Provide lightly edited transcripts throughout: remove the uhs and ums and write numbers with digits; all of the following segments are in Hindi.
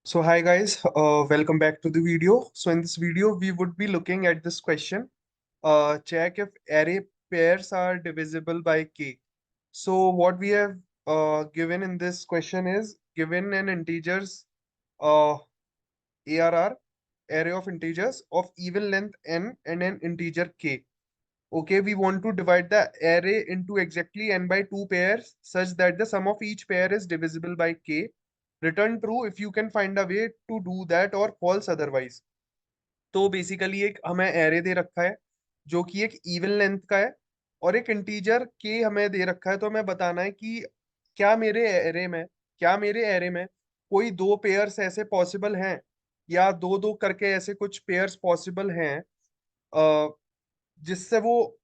So hi guys, welcome back to the video. So in this video, we would be looking at this question. Check if array pairs are divisible by k. So what we have given in this question is given an integers uh, ARR, array of integers of even length n and an integer k. Okay, we want to divide the array into exactly n by 2 pairs such that the sum of each pair is divisible by k. Return true if you can find a way to do that or false otherwise. तो बेसिकली एक हमें एरे दे रखा है जो कि एक इवन लेंथ का है और एक इंटीजर के हमें दे रखा है, तो हमें बताना है कि क्या मेरे एरे में क्या मेरे एरे में कोई दो पेयर्स ऐसे पॉसिबल हैं या दो दो करके ऐसे कुछ पेयर्स पॉसिबल हैं अ, जिससे वो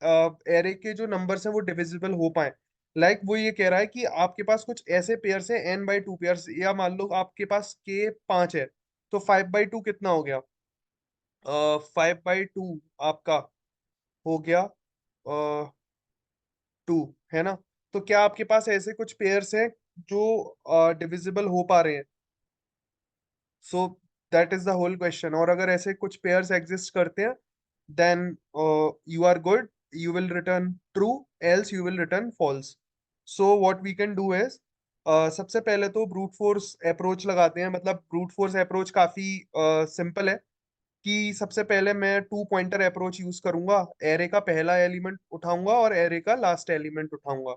एरे के जो नंबर्स हैं वो डिविजिबल हो पाए। वो ये कह रहा है कि आपके पास कुछ ऐसे पेयर्स हैं एन बाई टू पेयर्स, या मान लो आपके पास के 5 है, तो 5/2 कितना हो गया? 5/2 आपका हो गया 2, है ना? तो क्या आपके पास ऐसे कुछ पेयर्स हैं जो डिविजिबल हो पा रहे हैं? So that is the whole question. और अगर ऐसे कुछ पेयर्स एग्जिस्ट करते हैं then you are good, you will return true, else you will return false. So what we can do is सबसे पहले तो ब्रूट फोर्स अप्रोच लगाते हैं। मतलब ब्रूट फोर्स अप्रोच काफी सिंपल है कि सबसे पहले मैं टू पॉइंटर अप्रोच यूज करूंगा। एरे का पहला एलिमेंट उठाऊंगा और एरे का लास्ट एलिमेंट उठाऊंगा।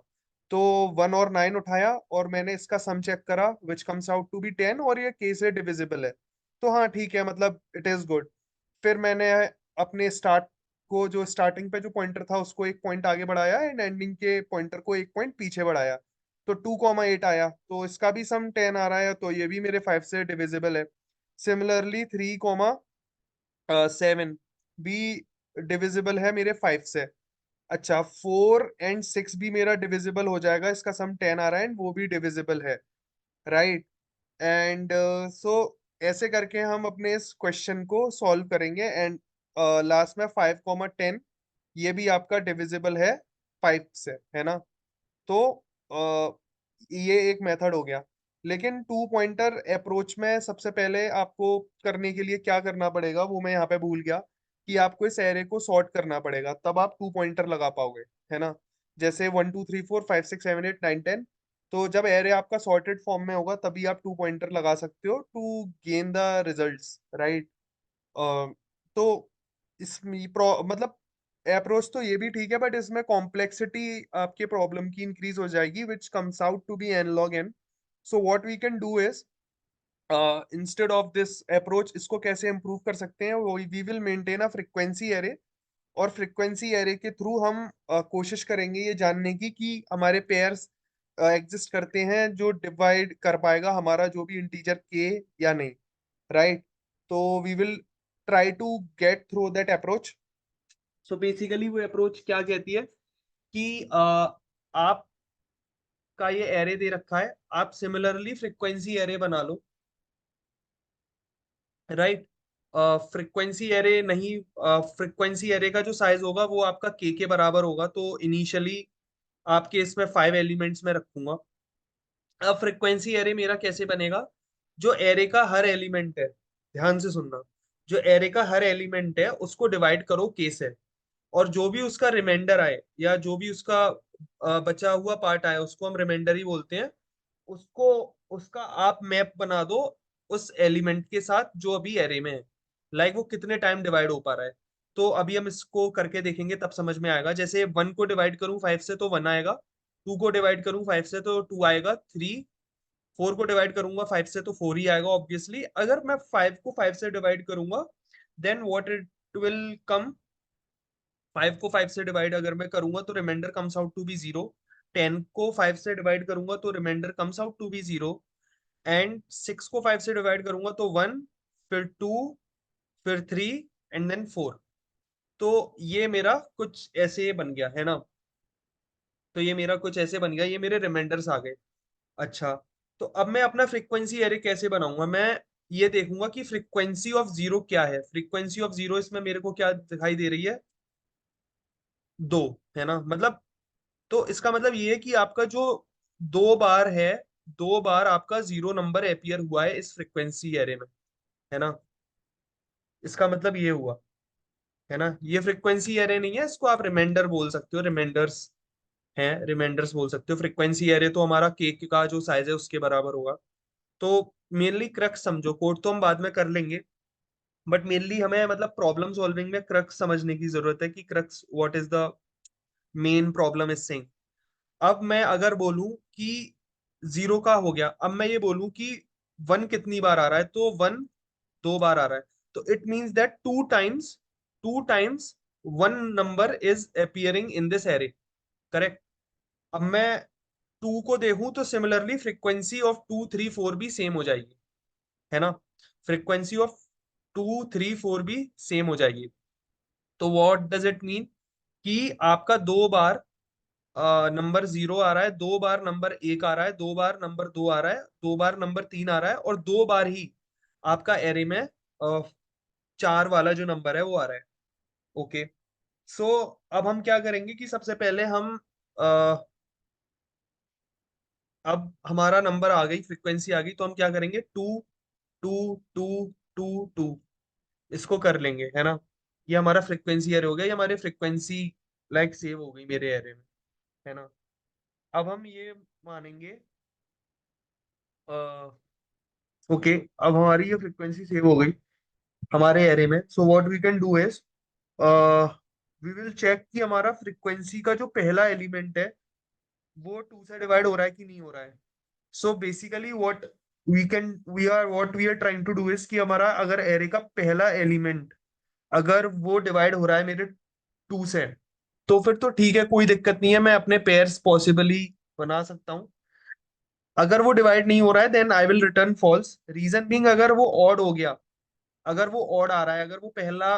तो 1 और 9 उठाया और मैंने इसका सम चेक करा which comes out to be 10, और ये के से डिविजिबल है। तो हाँ ठीक है, मतलब इट इज गुड। फिर मैंने अपने स्टार्ट को, जो स्टार्टिंग पे जो पॉइंटर था उसको एक पॉइंट आगे बढ़ाया एंड एंडिंग के पॉइंटर को एक पॉइंट पीछे बढ़ाया। तो 2,8 आया, तो इसका भी सम 10 आ रहा है, तो ये भी मेरे 5 से डिविजिबल है। सिमिलरली 3,7 भी डिविजिबल है मेरे 5 से। अच्छा, 4 एंड 6 भी मेरा डिविजिबल हो जाएगा, इसका सम 10 आ रहा है एंड वो भी डिविजिबल है। राइट। एंड सो ऐसे करके हम अपने इस क्वेश्चन को सॉल्व करेंगे एंड लास्ट में 5,10 ये भी आपका डिविजिबल है 5 से, है ना? तो ये एक मेथड हो गया। लेकिन टू पॉइंटर अप्रोच में सबसे पहले आपको करने के लिए क्या करना पड़ेगा वो मैं यहाँ पे भूल गया, कि आपको इस एरे को सॉर्ट करना पड़ेगा, तब आप टू पॉइंटर लगा पाओगे, है ना? जैसे 1 2 3 4 5 6 7 8 9 10। तो जब एरे आपका सॉर्टेड फॉर्म में होगा तभी आप टू पॉइंटर लगा सकते हो to gain the results, right? तो मतलब अप्रोच तो ये भी ठीक है, बट इसमें कॉम्प्लेक्सिटी आपके प्रॉब्लम की इंक्रीज हो जाएगी which comes out to be n log n. So what we can do is, instead of this approach, इसको कैसे इम्प्रूव कर सकते हैं? वो we will maintain a frequency array, और फ्रीक्वेंसी एरे के थ्रू हम कोशिश करेंगे ये जानने की कि हमारे पेयर्स एग्जिस्ट करते हैं जो डिवाइड कर पाएगा हमारा जो भी इंटीजर के या नहीं, राइट? तो we will try to get through that approach. So basically वो अप्रोच क्या कहती है कि आपका ये एरे दे रखा है, आप सिमिलरली फ्रीक्वेंसी एरे बना लो, राइट? फ्रीक्वेंसी एरे नहीं, फ्रीक्वेंसी एरे का जो साइज होगा वो आपका के बराबर होगा, तो इनिशियली आपके इसमें 5 एलिमेंट्स में रखूंगा। अब फ्रीक्वेंसी एरे मेरा कैसे बनेगा? जो एरे का हर एलिमेंट है, ध्यान से सुनना, जो एरे का हर एलिमेंट है उसको डिवाइड करो के से, और जो भी उसका रिमाइंडर आए या जो भी उसका बचा हुआ पार्ट आए उसको हम रिमाइंडर ही बोलते हैं, उसको, उसका आप मैप बना दो उस एलिमेंट के साथ जो अभी एरे में है। वो कितने टाइम डिवाइड हो पा रहा है। तो अभी हम इसको करके देखेंगे तब समझ में आएगा। जैसे 1 को डिवाइड करूं 5 से तो 1 आएगा, 2 को डिवाइड करूं 5 से तो 2 आएगा, 3, 4 को डिवाइड करूंगा 5 से तो 4 ही आएगा ऑब्वियसली। अगर मैं 5 को 5 से डिवाइड करूंगा then what it will come, 5 को 5 से डिवाइड अगर मैं करूंगा तो remainder comes out to be 0। 10 को 5 से डिवाइड करूंगा तो remainder comes out to be 0। And 6 को 5 से डिवाइड करूंगा तो 1, फिर 2, फिर 3 एंड देन 4। तो ये मेरा कुछ ऐसे बन गया, है ना? तो ये मेरा कुछ ऐसे बन गया, ये मेरे रिमाइंडर्स आ गए। अच्छा, तो अब मैं अपना फ्रीक्वेंसी एरे कैसे बनाऊंगा? मैं ये देखूंगा कि फ्रीक्वेंसी ऑफ जीरो क्या है। फ्रीक्वेंसी ऑफ जीरो इसमें मेरे को क्या दिखाई दे रही है? 2, है ना? मतलब तो इसका मतलब ये है कि आपका जो दो बार है दो बार आपका जीरो नंबर अपीयर हुआ है इस फ्रीक्वेंसी एरे में, है ना। इसका मतलब ये हुआ, है ना। ये फ्रीक्वेंसी एरे नहीं है, इसको आप रिमाइंडर बोल सकते हो, रिमाइंडर्स हैं, रिमाइंडर्स बोल सकते हो। फ्रीक्वेंसी एरे तो हमारा केक का जो साइज है उसके बराबर होगा। तो मेनली क्रक्स समझो, कोड तो हम बाद में कर लेंगे, बट मेनली हमें मतलब प्रॉब्लम सॉल्विंग में क्रक्स समझने की जरूरत है कि crux what is the main problem is saying. अब मैं अगर बोलूं कि जीरो का हो गया, अब मैं ये बोलूं कि वन कितनी बार आ रहा है, तो वन दो बार आ रहा है, तो it means that two times one number is appearing in this array, correct. अब मैं टू को देखूं तो similarly frequency of two three four भी सेम हो जाएगी, है ना। Frequency of two three four भी सेम हो जाएगी। तो व्हाट डज इट मीन कि आपका दो बार नंबर जीरो आ रहा है, दो बार नंबर एक आ रहा है, दो बार नंबर दो आ रहा है, दो बार नंबर तीन आ रहा है, और दो बार ही आपका एरे में चार वाला जो नंबर है वो आ रहा है। ओके। सो अब हम क्या करेंगे कि सबसे पहले हम अब हमारा नंबर आ गई, फ्रीक्वेंसी आ गई, तो हम क्या करेंगे, two two two two two इसको कर लेंगे, है ना। ये हमारा फ्रीक्वेंसी एरे हो गया, ये हमारे फ्रीक्वेंसी लाइक सेव हो गई मेरे एरे में, है ना। अब हम ये मानेंगे, ओके, अब हमारी ये फ्रीक्वेंसी सेव हो गई हमारे एरे में। So what we can do is we will check कि हमारा फ्रीक्वेंसी का जो पहला एलिमेंट है वो टू से डिवाइड हो रहा है कि नहीं हो रहा है। So basically what we are trying to do is कि हमारा अगर एरे का पहला एलिमेंट अगर वो डिवाइड हो रहा है मेरे टू से, तो फिर तो ठीक है, कोई दिक्कत नहीं है, मैं अपने पेयर्स पॉसिबली बना सकता हूँ। अगर वो डिवाइड नहीं हो रहा है then I will return false. Reason being, अगर वो ऑड हो गया, अगर वो ऑड आ रहा है, अगर वो पहला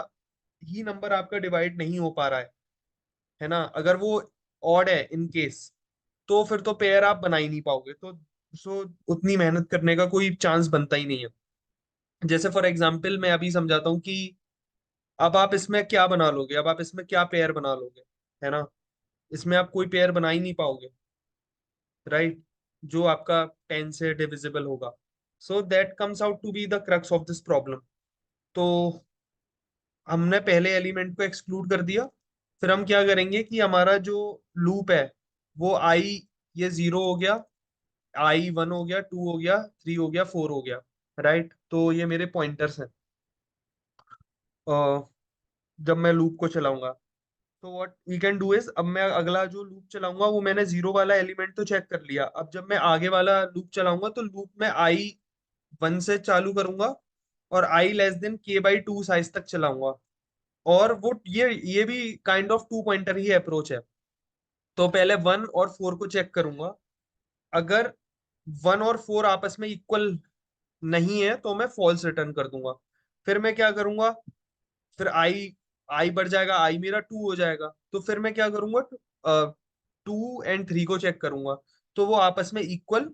ही नंबर आपका डिवाइड नहीं हो पा रहा है ना, अगर वो ऑड है इन केस, तो फिर तो पेयर आप बना ही नहीं पाओगे। तो सो उतनी मेहनत करने का कोई चांस बनता ही नहीं है। जैसे फॉर एग्जाम्पल मैं अभी समझाता हूँ कि अब आप इसमें क्या बना लोगे, अब आप इसमें क्या पेयर बना लोगे, है ना। इसमें आप कोई पेयर बना ही नहीं पाओगे, राइट, जो आपका 10 से डिविजिबल होगा। So that comes out to be the crux of this problem. तो हमने पहले एलिमेंट को एक्सक्लूड कर दिया। फिर हम क्या करेंगे कि हमारा जो लूप है वो आई, ये जीरो हो गया, आई वन हो गया, टू हो गया, थ्री हो गया, फोर हो गया, राइट। तो ये मेरे पॉइंटर्स हैं। अ, जब मैं लूप को चलाऊंगा, तो what we can do is, अब मैं अगला जो लूप चलाऊंगा वो मैंने जीरो वाला एलिमेंट तो चेक कर लिया, अब जब मैं आगे वाला लूप चलाऊंगा तो लूप में आई वन से चालू करूंगा और i less than k by two size तक चलाऊंगा। और वो ये भी काइंड ऑफ टू पॉइंटर ही अप्रोच है। तो पहले वन और फोर को चेक करूंगा, अगर वन और फोर आपस में इक्वल नहीं है तो मैं फॉल्स रिटर्न कर दूंगा। फिर मैं क्या करूंगा, फिर आई आई बढ़ जाएगा, आई मेरा टू हो जाएगा, तो फिर मैं क्या करूंगा, टू एंड थ्री को चेक करूंगा, तो वो आपस में इक्वल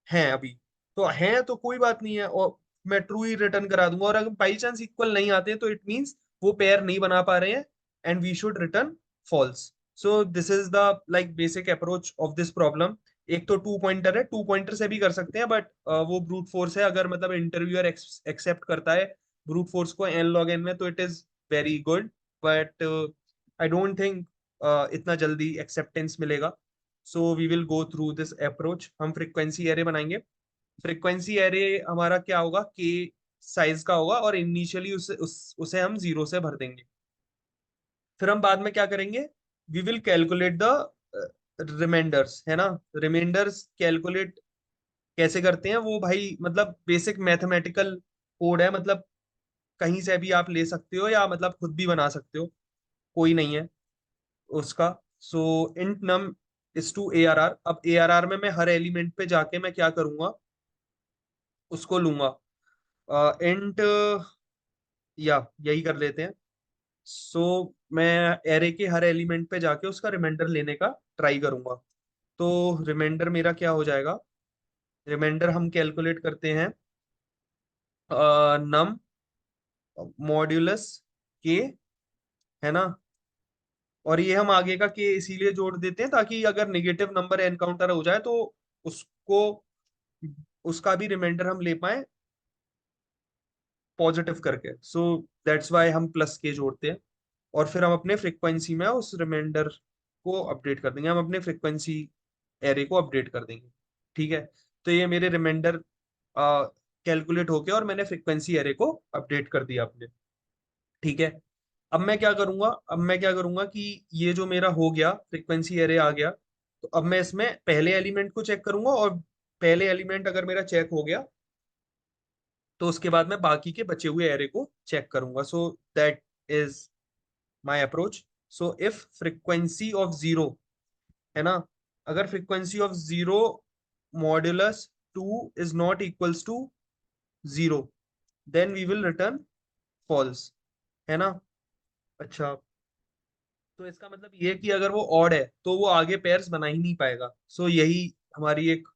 हैं अभी। तो हैं तो कोई बात नहीं है, और मैं ट्रू ही रिटर्न करा दूंगा। और अगर बाई चांस इक्वल नहीं आते तो इट मीन्स वो पेयर नहीं बना पा रहे हैं, and we should return false. So this is the like basic approach of this problem. एक तो टू पॉइंटर है, टू पॉइंटर से भी कर सकते हैं, बट वो ब्रूट फोर्स है, अगर मतलब इंटरव्यूअर एक्सेप्ट करता है ब्रूट फोर्स को एन लॉग एन में, तो it is very good. But I don't think इतना जल्दी एक्सेप्टेंस मिलेगा। So we will go through this approach. हम फ्रीक्वेंसी एरे बनाएंगे। फ्रीक्वेंसी एरे हमारा क्या होगा, के साइज का होगा, और इनिशियली उसे हम जीरो से भर देंगे। फिर हम बाद में क्या करेंगे, we will calculate the remainders, है ना। रिमाइंडर्स कैलकुलेट कैसे करते हैं वो भाई, मतलब बेसिक मैथमेटिकल कोड है, मतलब कहीं से भी आप ले सकते हो, या मतलब खुद भी बना सकते हो, कोई नहीं है उसका। So int num is to A R R. अब ए आर आर में मैं हर एलिमेंट पे जाके मैं क्या करूंगा, उसको लूंगा। इंट या यही कर लेते हैं। सो मैं एरे के हर एलिमेंट पे जाके उसका रिमाइंडर लेने का ट्राई करूंगा। तो रिमाइंडर मेरा क्या हो जाएगा, रिमाइंडर हम कैलकुलेट करते हैं नम मॉड्यूलस के, है ना। और ये हम आगे का के इसीलिए जोड़ देते हैं ताकि अगर नेगेटिव नंबर एनकाउंटर हो जाए तो उसको उसका भी रिमाइंडर हम ले पाए पॉजिटिव करके। सो दैट्स वाई हम प्लस के जोड़ते हैं, और फिर हम अपने फ्रीक्वेंसी में उस रिमाइंडर को अपडेट कर देंगे, हम अपने फ्रीक्वेंसी एरे को अपडेट कर देंगे। ठीक है, तो ये मेरे रिमाइंडर कैलकुलेट हो गया और मैंने फ्रीक्वेंसी एरे को अपडेट कर दिया अपने। ठीक है, अब मैं क्या करूंगा कि ये जो मेरा हो गया फ्रीक्वेंसी एरे आ गया, तो अब मैं इसमें पहले एलिमेंट को चेक करूंगा, और पहले एलिमेंट अगर मेरा चेक हो गया तो उसके बाद मैं बाकी के बचे हुए एरे को चेक करूंगा। So that is my approach. So if frequency of zero, है ना, अगर frequency of zero modulus 2 is not equals to zero, then we will return false, है ना। अच्छा, तो इसका मतलब ये है कि अगर वो ऑड है तो वो आगे पेयर्स बना ही नहीं पाएगा। सो यही हमारी एक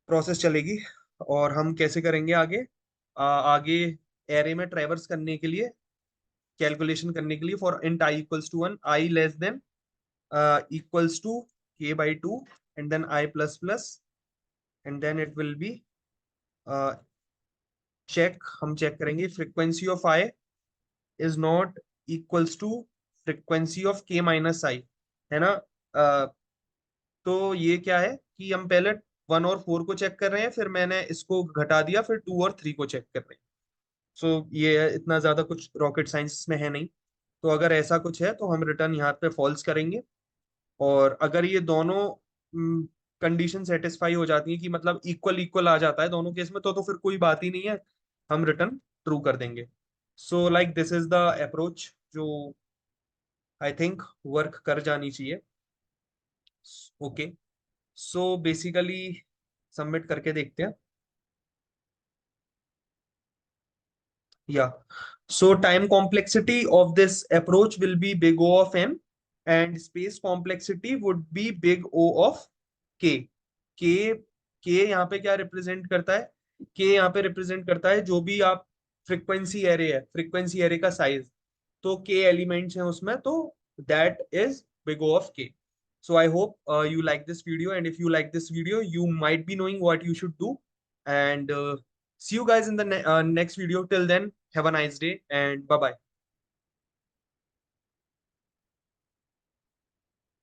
प्रोसेस चलेगी। और हम कैसे करेंगे आगे, आगे एरे में ट्रैवर्स करने के लिए, कैलकुलेशन करने के लिए, for int i equals to 1, i less than equals to k by 2, and then I plus plus, and then it will be check, हम चेक करेंगे frequency of i is not equals to frequency of k minus i, है ना। तो ये क्या है कि हम पहले 1 और 4 को चेक कर रहे हैं, फिर मैंने इसको घटा दिया, फिर 2 और 3 को चेक कर रहे हैं। सो ये इतना ज्यादा कुछ रॉकेट साइंस में है नहीं। तो अगर ऐसा कुछ है तो हम रिटर्न यहाँ पे फॉल्स करेंगे, और अगर ये दोनों कंडीशन सेटिस्फाई हो जाती है कि मतलब इक्वल इक्वल आ जाता है दोनों केस में, तो फिर कोई बात ही नहीं है, हम रिटर्न ट्रू कर देंगे। So like this is the approach जो आई थिंक वर्क कर जानी चाहिए। ओके, सो बेसिकली सबमिट करके देखते हैं। Yeah. So time complexity of this approach will be big O of n, and space complexity would be big O of k. k k यहाँ पे क्या रिप्रेजेंट करता है, k यहाँ पे रिप्रेजेंट करता है जो भी आप फ्रीक्वेंसी एरे है, फ्रीक्वेंसी एरे का साइज। तो k एलिमेंट्स हैं उसमें, तो that is big O of k. So I hope you like this video, and if you like this video, you might be knowing what you should do. And see you guys in the next video. Till then, have a nice day and bye bye.